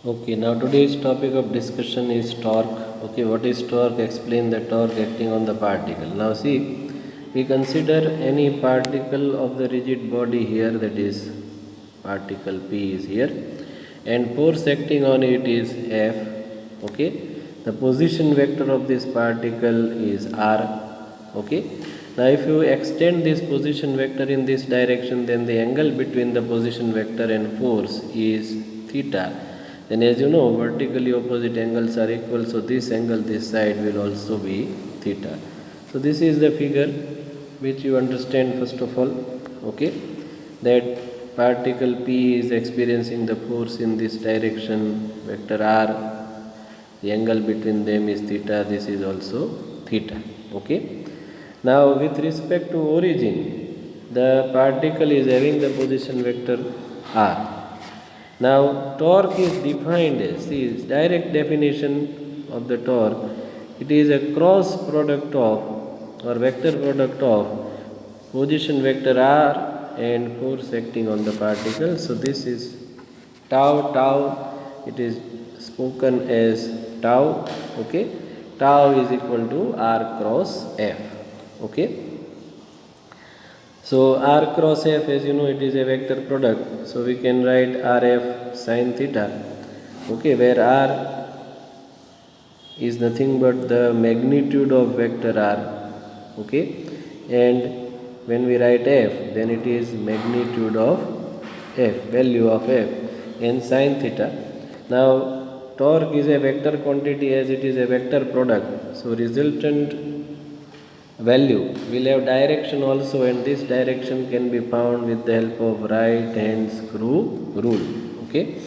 Okay, now today's topic of discussion is torque. Okay, what is torque? Explain the torque acting on the particle. Now see, we consider any particle of the rigid body here, that is particle P is here, and force acting on it is F. Okay, the position vector of this particle is R. Okay, now if you extend this position vector in this direction, then the angle between the position vector and force is theta. Then as you know, vertically opposite angles are equal, so this angle this side will also be theta. So this is the figure which you understand first of all. Okay, that particle P is experiencing the force in this direction, vector R, the angle between them is theta, this is also theta. Okay, now with respect to origin, the particle is having the position vector R. Now torque is defined as, see, direct definition of the torque, it is a cross product of or vector product of position vector R and force acting on the particle. So this is tau, it is spoken as tau. Okay, tau is equal to R cross F. Okay, so R cross F, as you know, it is a vector product. So we can write RF sine theta. Okay, where R is nothing but the magnitude of vector R. Okay, and when we write F, then it is magnitude of F, value of F, and sine theta. Now torque is a vector quantity as it is a vector product. So resultant value will have direction also, and this direction can be found with the help of right hand screw rule. Okay,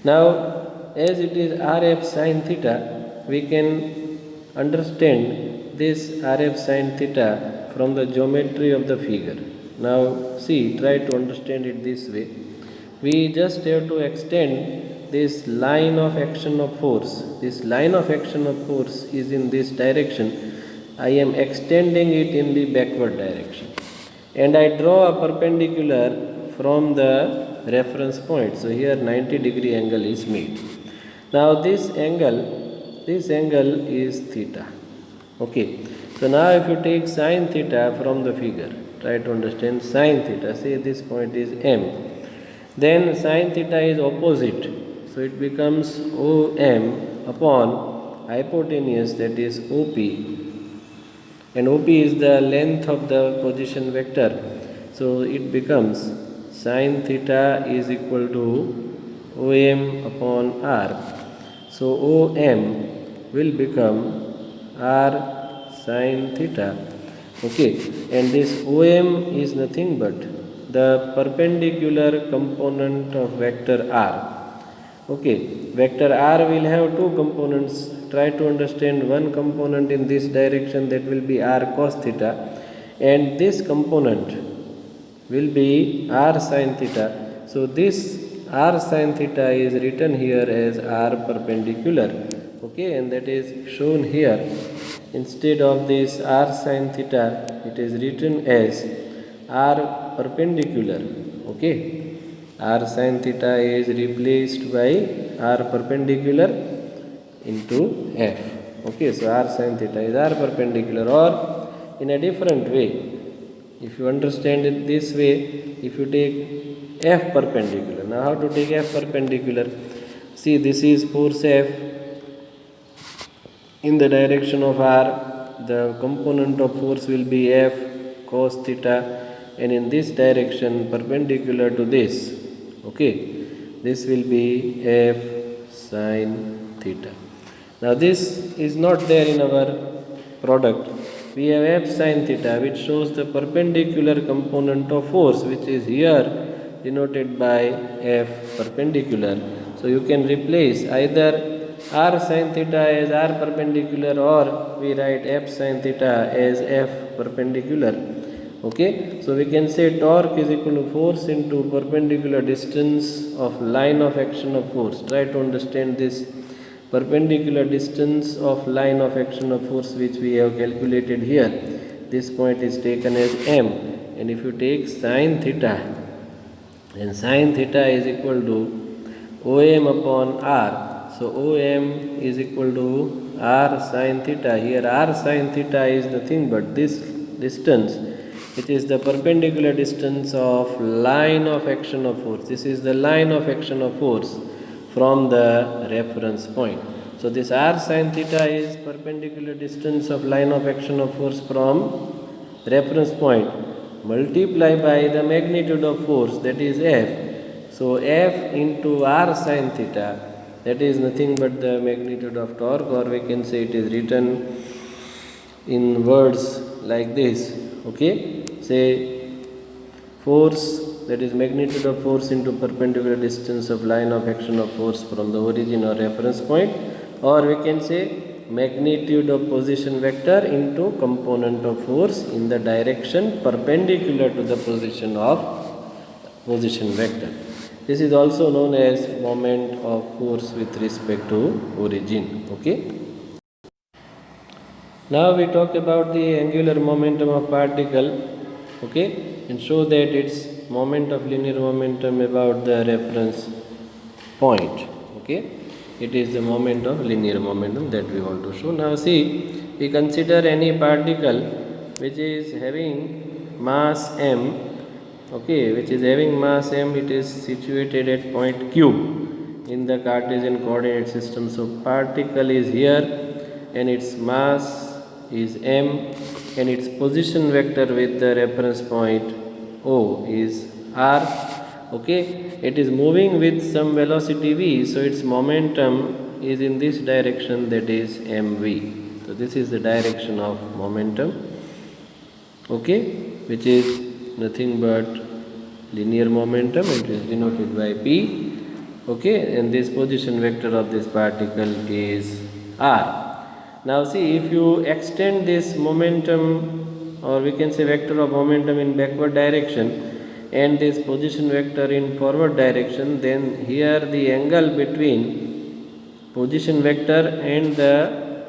now as it is RF sine theta, we can understand this RF sine theta from the geometry of the figure. Now see, try to understand it this way. We just have to extend this line of action of force. This line of action of force is in this direction. I am extending it in the backward direction, and I draw a perpendicular from the reference point. So here 90-degree angle is made. Now this angle is theta. Okay, so now if you take sine theta from the figure, try to understand sine theta. Say this point is M, then sine theta is opposite, so it becomes OM upon hypotenuse, that is OP, and OP is the length of the position vector. So it becomes sine theta is equal to OM upon R. So OM will become R sine theta. Okay, and this OM is nothing but the perpendicular component of vector R. Okay, vector R will have two components. Try to understand one component in this direction, that will be R cos theta, and this component will be R sin theta. So this R sin theta is written here as R perpendicular. Okay, and that is shown here. Instead of this R sin theta, it is written as R perpendicular. Okay, R sin theta is replaced by R perpendicular into F. Okay, so R sin theta is R perpendicular, or in a different way, if you understand it this way, if you take F perpendicular. Now how to take F perpendicular? See, this is force F in the direction of R. The component of force will be F cos theta, and in this direction perpendicular to this. Okay, this will be F sin theta. Now this is not there in our product. We have F sin theta, which shows the perpendicular component of force, which is here denoted by F perpendicular. So you can replace either R sin theta as R perpendicular, or we write F sin theta as F perpendicular. Okay, so we can say torque is equal to force into perpendicular distance of line of action of force. Try to understand this perpendicular distance of line of action of force, which we have calculated here. This point is taken as M, and if you take sine theta, then sine theta is equal to OM upon R. So OM is equal to R sin theta. Here R sin theta is nothing but this distance, which is the perpendicular distance of line of action of force. This is the line of action of force from the reference point. So this R sin theta is perpendicular distance of line of action of force from reference point multiplied by the magnitude of force, that is F. So F into R sin theta, that is nothing but the magnitude of torque, or we can say it is written in words like this. Okay, say force, that is magnitude of force into perpendicular distance of line of action of force from the origin or reference point, or we can say magnitude of position vector into component of force in the direction perpendicular to the position of position vector. This is also known as moment of force with respect to origin. Okay. Now we talk about the angular momentum of particle. Okay, and show that its moment of linear momentum about the reference point. Okay, it is the moment of linear momentum that we want to show. Now see, we consider any particle which is having mass m. Okay, which is having mass m. It is situated at point Q in the Cartesian coordinate system. So particle is here and its mass is m, and its position vector with the reference point O is r. Okay, it is moving with some velocity v, so its momentum is in this direction, that is mv. So this is the direction of momentum. Okay, which is nothing but linear momentum. It is denoted by p. Okay, and this position vector of this particle is r. Now see, if you extend this momentum, or we can say vector of momentum, in backward direction and this position vector in forward direction, then here the angle between position vector and the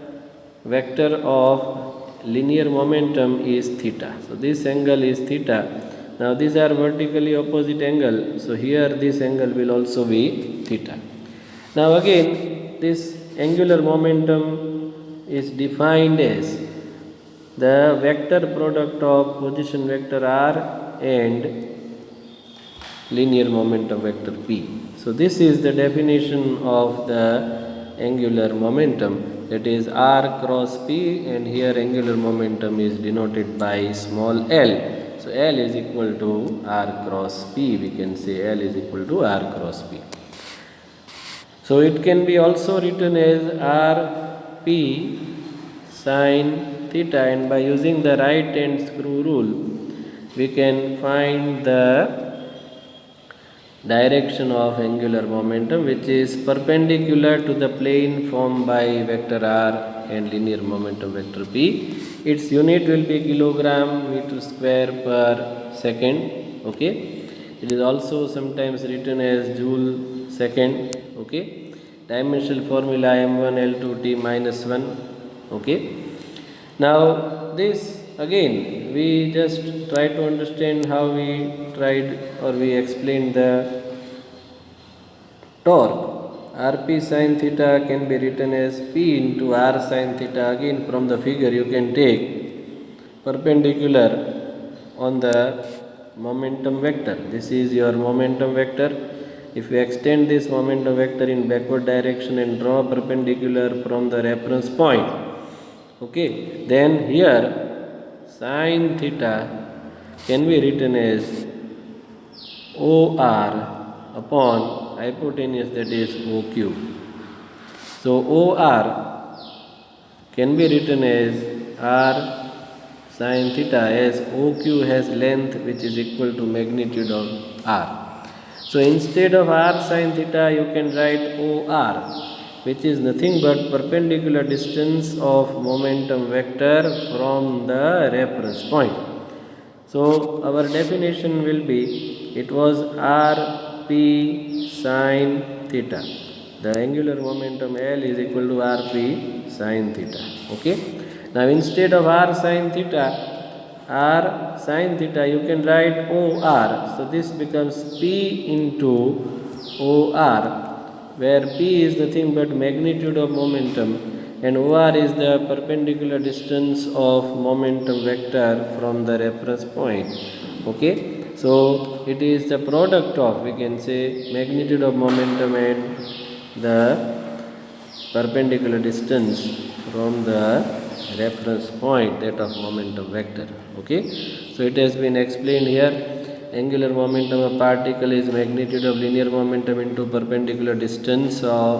vector of linear momentum is theta. So this angle is theta. Now these are vertically opposite angle, so here this angle will also be theta. Now again, this angular momentum is defined as the vector product of position vector r and linear momentum vector p. So this is the definition of the angular momentum, that is r cross p, and here angular momentum is denoted by small l. So l is equal to r cross p. We can say l is equal to r cross p. So it can be also written as r p sin theta, and by using the right hand screw rule we can find the direction of angular momentum, which is perpendicular to the plane formed by vector r and linear momentum vector p. Its unit will be kilogram meter square per second. Okay, it is also sometimes written as joule second. Okay, dimensional formula m1 L2 T minus 1. Okay, now this again we just try to understand how we tried or we explained the torque. Rp sin theta can be written as P into R sin theta. Again from the figure you can take perpendicular on the momentum vector. This is your momentum vector. If we extend this momentum vector in backward direction and draw perpendicular from the reference point, okay, then here sin theta can be written as OR upon hypotenuse, that is OQ. So OR can be written as R sin theta, as OQ has length which is equal to magnitude of R. So instead of r sin theta you can write OR, which is nothing but perpendicular distance of momentum vector from the reference point. So our definition will be, it was Rp sin theta. The angular momentum L is equal to Rp sin theta. Okay. Now instead of r sin theta, r sin theta, you can write OR. So this becomes P into OR where P is nothing but magnitude of momentum and OR is the perpendicular distance of momentum vector from the reference point. Okay, so it is the product of, we can say, magnitude of momentum and the perpendicular distance from the reference point, that of momentum vector. Okay, so it has been explained here. Angular momentum of particle is magnitude of linear momentum into perpendicular distance of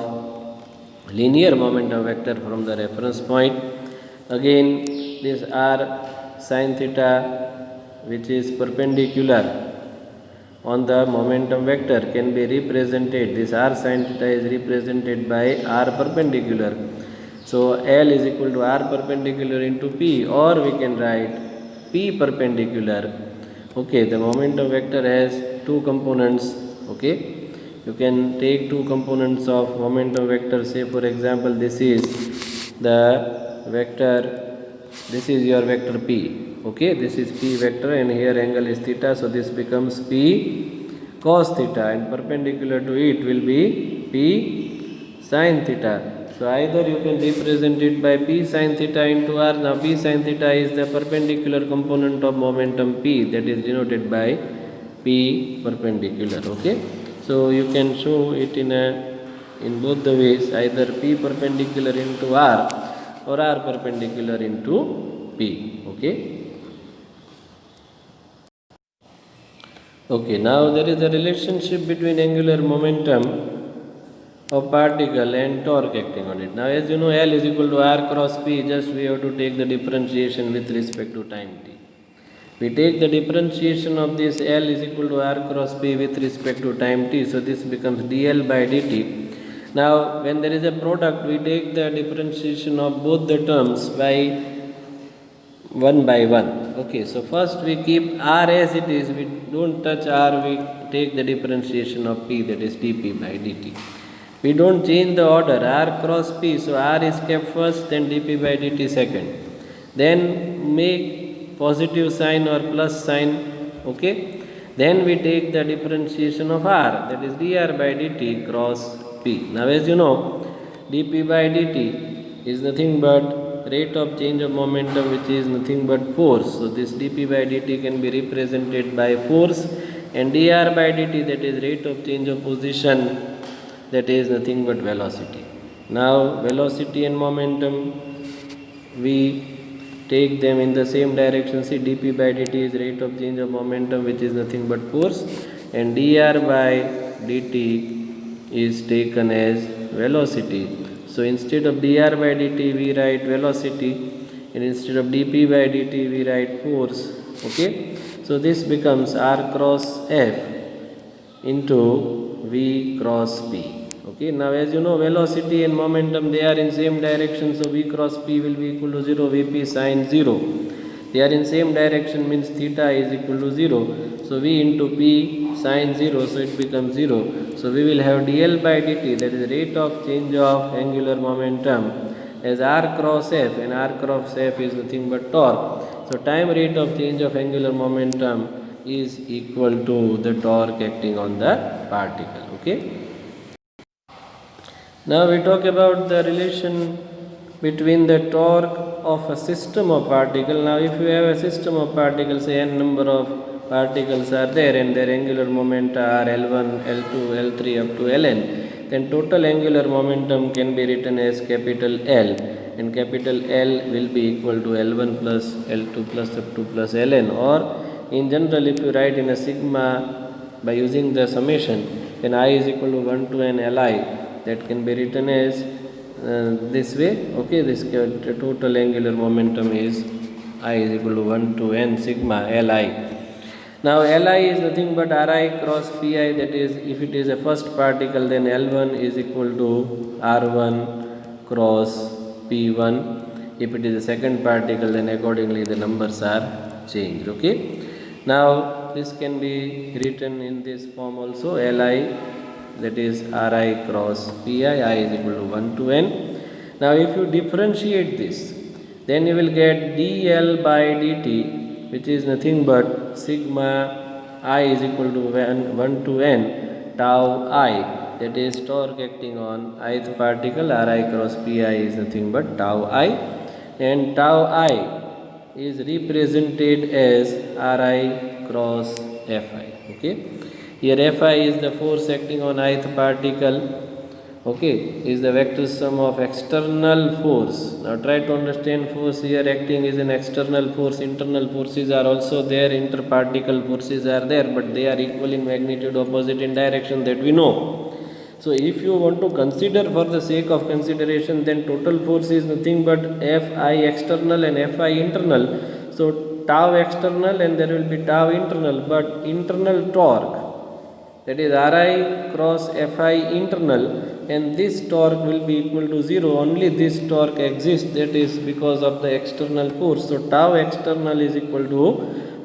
linear momentum vector from the reference point. Again, this r sin theta, which is perpendicular on the momentum vector, can be represented, this r sin theta is represented by r perpendicular. So L is equal to r perpendicular into P, or we can write P perpendicular. Okay, the momentum vector has two components. Okay, you can take two components of momentum vector. Say for example, this is the vector, this is your vector P. Okay, this is P vector and here angle is theta, so this becomes P cos theta and perpendicular to it will be P sin theta. So either you can represent it by P sin theta into r. Now P sin theta is the perpendicular component of momentum P, that is denoted by P perpendicular. Okay, so you can show it in both the ways, either P perpendicular into r or r perpendicular into P. Okay. Okay, now there is a relationship between angular momentum of particle and torque acting on it. Now as you know, L is equal to r cross P, just we have to take the differentiation with respect to time t. We take the differentiation of this L is equal to r cross P with respect to time t, so this becomes dl by dt. Now when there is a product, we take the differentiation of both the terms by 1 by 1. Okay, so first we keep r as it is, we don't touch r, we take the differentiation of P, that is dP by dt. We don't change the order, r cross P, so r is kept first, then dP by dt second. Then make positive sign or plus sign. Okay, then we take the differentiation of r, that is dr by dt cross P. Now as you know, dP by dt is nothing but rate of change of momentum, which is nothing but force. So this dP by dt can be represented by force, and dr by dt, that is rate of change of position, that is nothing but velocity. Now velocity and momentum, we take them in the same direction. See, dP by dt is rate of change of momentum, which is nothing but force, and dr by dt is taken as velocity. So instead of dr by dt we write velocity, and instead of dP by dt we write force. Okay, so this becomes r cross F into V cross P. Okay, now as you know, velocity and momentum, they are in same direction, so V cross P will be equal to 0, Vp sin 0. They are in same direction, means theta is equal to 0. So V into P sin 0, so it becomes 0. So we will have dl by dt, that is rate of change of angular momentum, as r cross F, and r cross F is nothing but torque. So time rate of change of angular momentum is equal to the torque acting on the particle. Okay. Now we talk about the relation between the torque of a system of particle. Now if you have a system of particles, say n number of particles are there and their angular momenta are L1, L2, L3 up to Ln, then total angular momentum can be written as capital L, and capital L will be equal to L1 plus L2 plus up to plus Ln, or in general if you write in a sigma by using the summation, then I is equal to 1 to n Li, that can be written as this way. Okay, this total angular momentum is I is equal to 1 to n sigma Li. Now Li is nothing but Ri cross Pi, that is if it is a first particle, then L1 is equal to R1 cross P1. If it is a second particle, then accordingly the numbers are changed. Okay. Now this can be written in this form also, Li, that is Ri cross Pi, I is equal to 1 to n. Now if you differentiate this, then you will get dl by dt, which is nothing but sigma I is equal to 1 to n tau I that is torque acting on ith particle Ri cross Pi is nothing but tau I, and tau I is represented as Ri cross Fi. Okay, here Fi is the force acting on ith particle, okay, is the vector sum of external force. Now try to understand, force here acting is an external force. Internal forces are also there, interparticle forces are there, but they are equal in magnitude, opposite in direction, that we know. So if you want to consider for the sake of consideration, then total force is nothing but Fi external and Fi internal. So tau external and there will be tau internal, but internal torque, that is Ri cross Fi internal, and this torque will be equal to 0. Only this torque exists, that is because of the external force. So tau external is equal to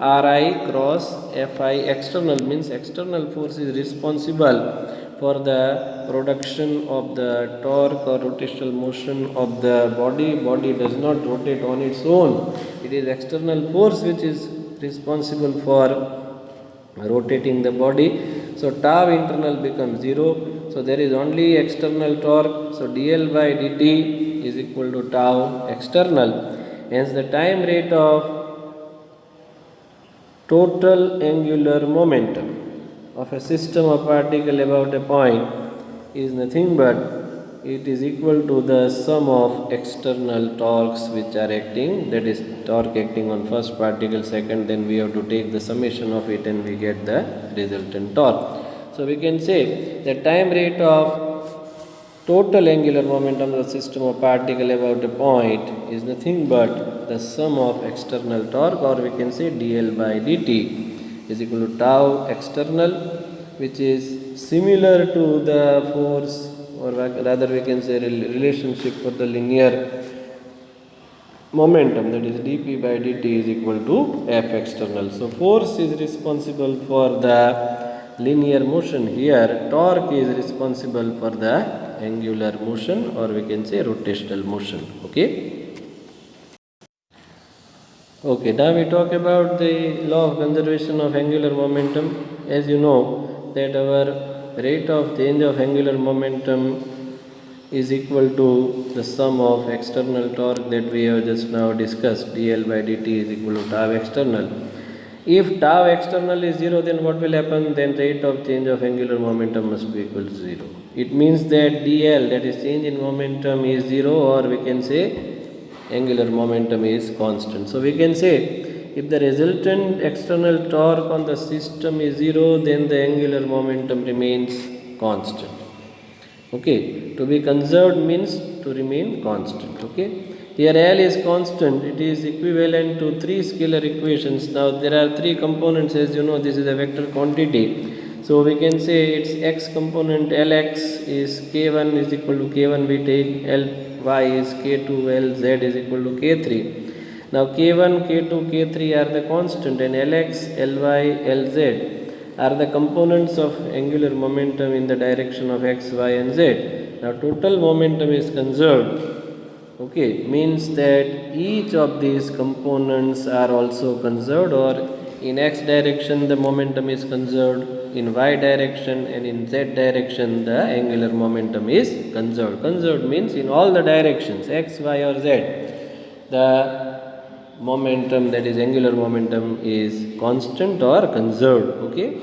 Ri cross Fi external, means external force is responsible for the production of the torque or rotational motion of the body. Body does not rotate on its own. It is external force which is responsible for rotating the body. So tau internal becomes 0. So there is only external torque. So dl by dt is equal to tau external. Hence the time rate of total angular momentum of a system of particle about a point is nothing but it is equal to the sum of external torques which are acting, that is torque acting on first particle, second, then we have to take the summation of it and we get the resultant torque. So we can say the time rate of total angular momentum of the system of particle about a point is nothing but the sum of external torque, or we can say dl by dt is equal to tau external, which is similar to the force, or rather we can say relationship for the linear momentum, that is dp by dt is equal to f external. So force is responsible for the linear motion, here torque is responsible for the angular motion, or we can say rotational motion. Okay, now we talk about the law of conservation of angular momentum. As you know that our rate of change of angular momentum is equal to the sum of external torque that we have just now discussed, dl by dt is equal to tau external. If tau external is 0, then what will happen? Then rate of change of angular momentum must be equal to 0. It means that dl, that is change in momentum, is 0, or we can say angular momentum is constant. So we can say if the resultant external torque on the system is 0, then the angular momentum remains constant. Okay, to be conserved means to remain constant. Okay, here L is constant, it is equivalent to 3 scalar equations. Now there are 3 components, as you know this is a vector quantity. So we can say its x component Lx is k1 is equal to k1 we take, Ly is k2, Lz is equal to k3. Now k1, k2, k3 are the constant, and Lx, Ly, Lz are the components of angular momentum in the direction of x, y and z. Now total momentum is conserved. Okay, means that each of these components are also conserved, or in x direction the momentum is conserved, in y direction and in z direction the angular momentum is conserved. Conserved means in all the directions x, y or z the momentum, that is angular momentum, is constant or conserved. Okay,